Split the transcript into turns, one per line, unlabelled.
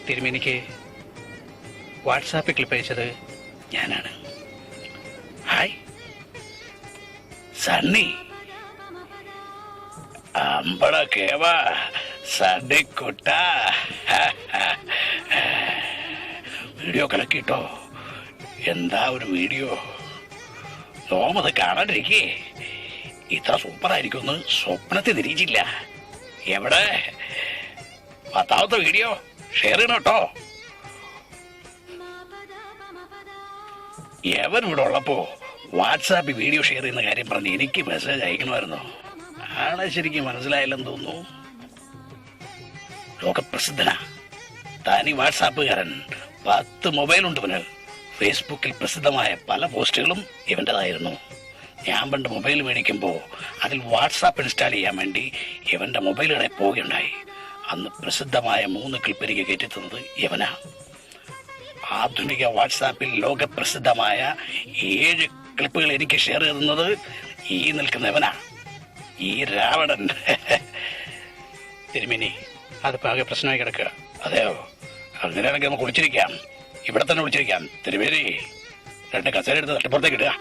തിരുമേനിക്ക് വാട്സാപ്പിൽ ക്ലിപ്പ് അയച്ചത് ഞാനാണ്. Hi Sunny, അമ്പട കേവ സണ്ണിക്കുട്ട, video കലക്കിട്ടോ. എന്താ ഒരു വീഡിയോ, നോമത് കാണാണ്ടിരിക്കേ. ഇത്ര സൂപ്പറായിരിക്കുമെന്ന് സ്വപ്നത്തിൽ തിരിച്ചില്ല. എവിടെ 10ാമത്തെ വീഡിയോ ഷെയർ ചെയ്യണം കേട്ടോ. എവൻ ഇവിടെ ഉള്ളപ്പോ വാട്സാപ്പിൽ വീഡിയോ ഷെയർ ചെയ്യുന്ന കാര്യം പറഞ്ഞ് എനിക്ക് മെസ്സേജ് അയക്കണമായിരുന്നു. ആളെ ശരിക്കും മനസ്സിലായില്ലെന്ന് തോന്നുന്നു. ലോകപ്രസിദ്ധനാ താനി വാട്സാപ്പുകാരൻ. 10 മൊബൈലുണ്ട് ഇവന്. ഫേസ്ബുക്കിൽ പ്രസിദ്ധമായ പല പോസ്റ്റുകളും ഇവൻ്റെതായിരുന്നു. ഞാൻ പണ്ട് മൊബൈൽ മേടിക്കുമ്പോൾ അതിൽ വാട്സാപ്പ് ഇൻസ്റ്റാൾ ചെയ്യാൻ വേണ്ടി ഇവൻ്റെ മൊബൈൽ കടയിൽ പോവുകയുണ്ടായി. അന്ന് പ്രസിദ്ധമായ 3 ക്ലിപ്പ് എനിക്ക് കയറ്റിത്തന്നത് ഇവനാ. ആധുനിക വാട്സാപ്പിൽ ലോകപ്രസിദ്ധമായ 7 ക്ലിപ്പുകൾ എനിക്ക് ഷെയർ ചെയ്യുന്നത് ഈ നിൽക്കുന്നവനാ, ഈ രാവണൻ. തിരുമേനി, അതിപ്പോ ആകെ പ്രശ്നമായി കിടക്കുക. അതെയോ? അങ്ങനെയാണെങ്കിൽ നമുക്ക് വിളിച്ചിരിക്കാം, ഇവിടെ തന്നെ വിളിച്ചിരിക്കാം. തിരുമേനി 2 കസേര എടുത്ത് തട്ടിപ്പുറത്തേക്ക് ഇടുക.